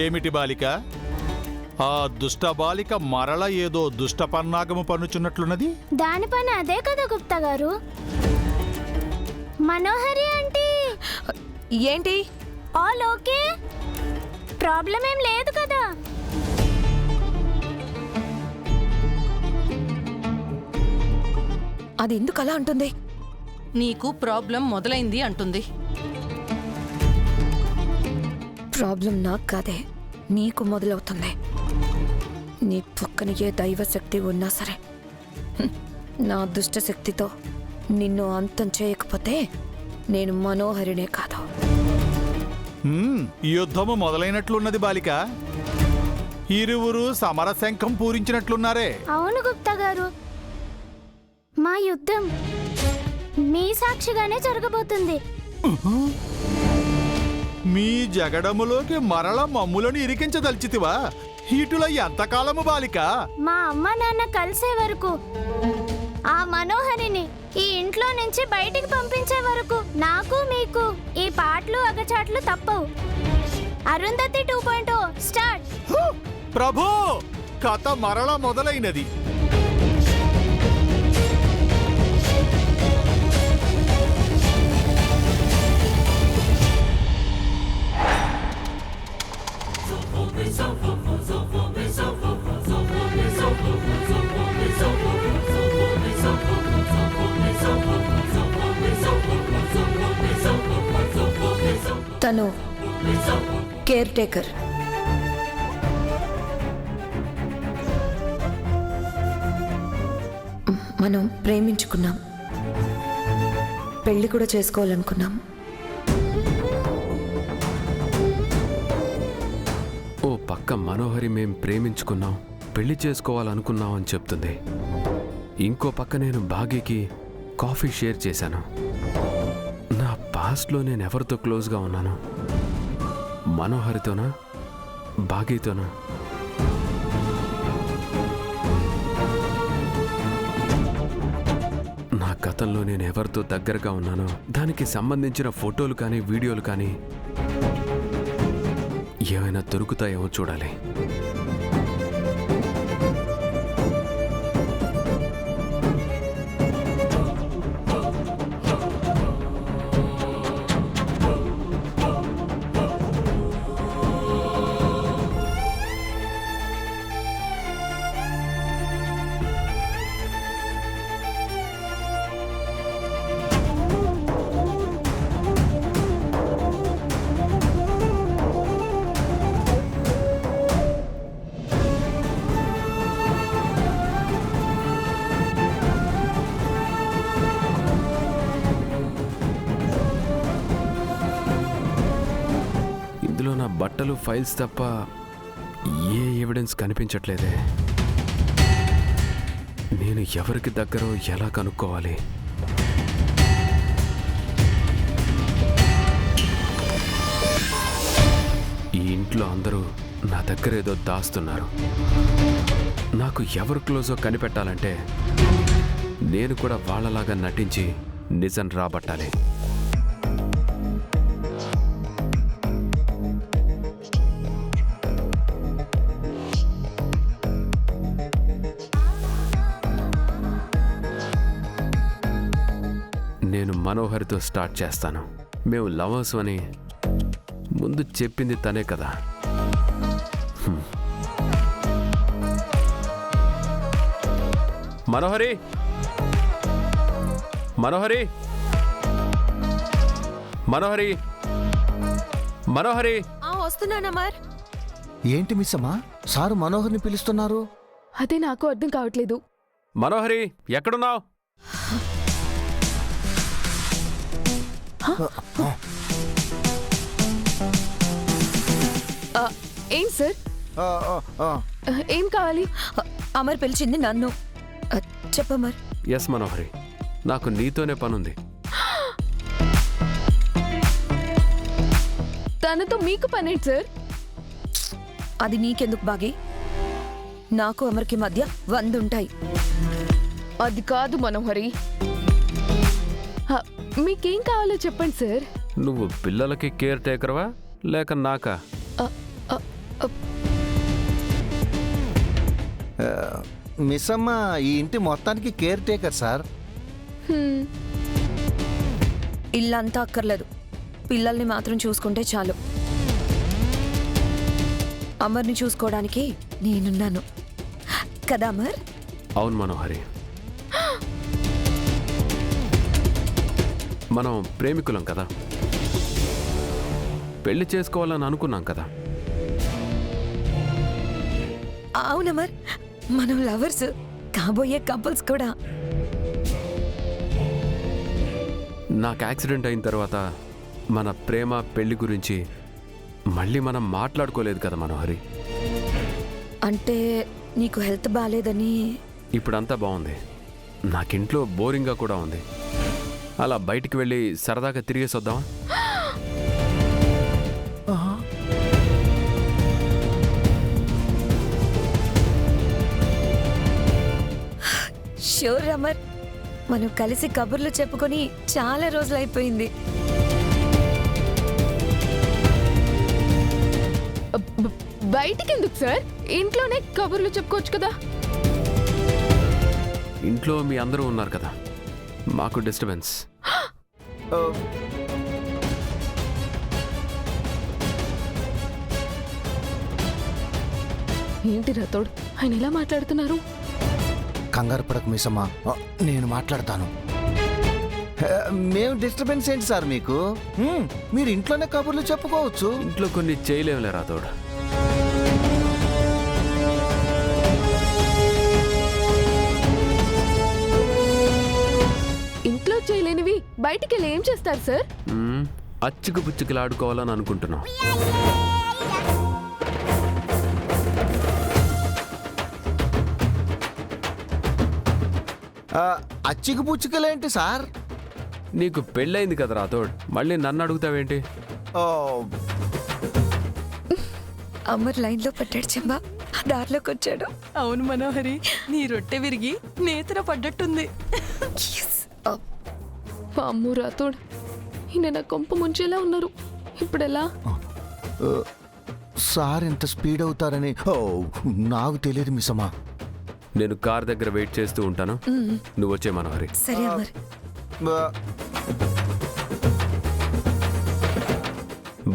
ఏమిటి బాలిక? ఆ దుష్ట బాలిక మరల ఏదో దుష్ట పన్నాగము పన్నుచున్నట్లున్నది. దాని పని అదే కదా గుప్తా గారు. మనోహరి అంటే ఏంటి? ఆల్ ఓకే, ప్రాబ్లం ఏం లేదు కదా? అది ఎందుకు అలా అంటుంది? నీకు ప్రాబ్లం మొదలైంది అంటుంది. ప్రాబ్లం నాకు కాదే, నీకు మొదలవుతుంది. నీ పక్కన ఏ దైవశక్తి ఉన్నా సరే నా దుష్ట శక్తితో నిన్ను అంతం చేయకపోతే నేను మనోహరినే కాదు. యుద్ధము మొదలైనట్లున్నది బాలిక. ఇరువురు సమరశంఖం పూరించినట్లున్నారే. అవును గుప్తా గారు, మా యుద్ధం మీ సాక్షిగానే జరగబోతుంది. మీ జగడములోకి మరల మమ్ములను ఇరికించదల్చితివా? ఇటుల ఎంతకాలము బాలిక? మా అమ్మ నాన్న కలిసే వరకు, ఆ మనోహరిని ఈ ఇంట్లో నుంచి బయటికి పంపించే వరకు నాకు మీకు ఈ పాటలు అగచాట్లు తప్పవు. అరుంధతి 2.0 స్టార్ట్. ప్రభు, కథ మరల మొదలైనది. తను కేర్ టేకర్. మనం ప్రేమించుకున్నాం, పెళ్లి కూడా చేసుకోవాలనుకున్నాం. ఓ పక్క మనోహరి మేం ప్రేమించుకున్నాం, పెళ్లి చేసుకోవాలనుకున్నాం అని చెప్తుంది. ఇంకో పక్క నేను భాగ్యకి కాఫీ షేర్ చేశాను. నా పాస్ట్లో నేను ఎవరితో క్లోజ్గా ఉన్నాను? మనోహరితోనా, భాగ్యతోనా? నా గతంలో నేను ఎవరితో దగ్గరగా ఉన్నానో దానికి సంబంధించిన ఫోటోలు కానీ వీడియోలు కానీ ఏమైనా దొరుకుతాయేమో చూడాలి. నా బట్టలు, ఫైల్స్ తప్ప ఏ ఎవిడెన్స్ కనిపించట్లేదే. నేను ఎవరికి దగ్గరో ఎలా కనుక్కోవాలి? ఈ ఇంట్లో అందరూ నా దగ్గర ఏదో దాస్తున్నారు. నాకు ఎవరు క్లోజో కనిపెట్టాలంటే నేను కూడా వాళ్ళలాగా నటించి నిజం రాబట్టాలి. నేను మనోహరితో స్టార్ట్ చేస్తాను. మేము లవర్స్ అని ముందు చెప్పింది తనే కదా. మనోహరి, మనోహరి, మనోహరి, మనోహరి. వస్తున్నానా మరి? ఏంటి మిస్ అమ్మా, సారు మనోహర్ని పిలుస్తున్నారు? అదే నాకు అర్థం కావట్లేదు. మనోహరి, ఎక్కడున్నావు? ఏం సార్, ఏం కావాలి? అమర్ పిలిచింది నన్ను. చెప్పమర్. ఎస్ మనోహరి, నాకు నీతోనే పనుంది. తనతో మీకు పనేంటి సార్? అది నీకెందుకు బాగి? నాకు అమర్కి మధ్య 100 ఉంటాయి. అది కాదు మనోహరి, మీకేం కావాలో చెప్పండి సార్. నువ్వు పిల్లలకి కేర్ టేకర్వా లేక నాకా? మిస్ అమ్మ ఈ ఇంటి మొత్తానికి కేర్ టేకర్ సార్. ఇల్లంతా అక్కర్లేదు, పిల్లల్ని మాత్రం చూసుకుంటే చాలు. అమర్ని చూసుకోవడానికి నేనున్నాను కదా అమర్? అవును మనోహరి, మనం ప్రేమికులం కదా, పెళ్లి చేసుకోవాలని అనుకున్నాం కదా. అవునమర్, మనం లవర్స్, కాబోయే కపుల్స్ కూడా. నాకు యాక్సిడెంట్ అయిన తర్వాత మన ప్రేమ పెళ్లి గురించి మళ్ళీ మనం మాట్లాడుకోలేదు కదా మనోహరి. అంటే నీకు హెల్త్ బాగాలేదని? ఇప్పుడంతా బాగుంది, నాకింట్లో బోరింగ్గా కూడా ఉంది. అలా బయటికి వెళ్ళి సరదాగా తిరిగేసి వద్దామా? షూర్ అమర్, మనం కలిసి కబుర్లు చెప్పుకొని చాలా రోజులు అయిపోయింది. బయటికి ఎందుకు సార్? ఇంట్లోనే కబుర్లు చెప్పుకోవచ్చు కదా. ఇంట్లో మీ అందరూ ఉన్నారు కదా, మాకు డిస్టర్బెన్స్. ఏంటి రాథోడ్, ఆయన ఎలా మాట్లాడుతున్నారు? కంగారు పడకు మిస్ అమ్మ, నేను మాట్లాడతాను. మేము డిస్టర్బెన్స్ ఏంటి సార్ మీకు? మీరు ఇంట్లోనే కబుర్లు చెప్పుకోవచ్చు. ఇంట్లో కొన్ని చేయలేములే రాతోడు. ఇంట్లో చేయలేనివి బయటికి వెళ్ళి ఏం చేస్తారు సార్? అచ్చుకు పుచ్చుకులు ఆడుకోవాలని అనుకుంటున్నాం. అచ్చికి పుచ్చుకలేంటి సార్? నీకు పెళ్ళైంది కదా రాతోడ్, మళ్ళీ నన్ను అడుగుతావేంటి? అమర్ లైన్లో పట్టాడు చెంబా, దారిలోకి వచ్చాడు. అవును మనోహరి, నీ రొట్టె విరిగి నేతర పడ్డట్టుంది. అమ్ము రాథోడ్, ఈయన నా కొంప ముంచేలా ఉన్నారు. ఇప్పుడెలా? సార్ ఎంత స్పీడ్ అవుతారని నాకు తెలియదు మిస్ అమ్మా. నేను కార్ దగ్గర వెయిట్ చేస్తూ ఉంటాను, నువ్వు వచ్చే మనోహరి. సరే అమర్.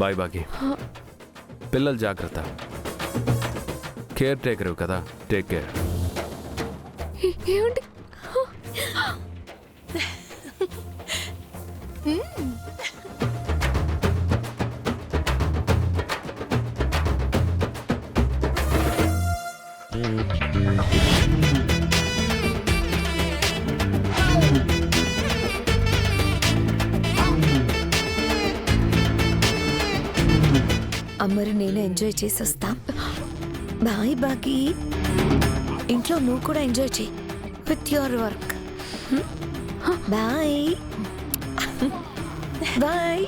బాయ్ బాగి. పిల్లలు జాగ్రత్త, కేర్ టేకర్ కదా, టేక్ కేర్. ఏమండి? అమ్మరు నేను ఎంజాయ్ చేసి వస్తాం. బాయ్ బాకీ. ఇంట్లో నువ్వు కూడా ఎంజాయ్ చేయి with your work. Bye bye.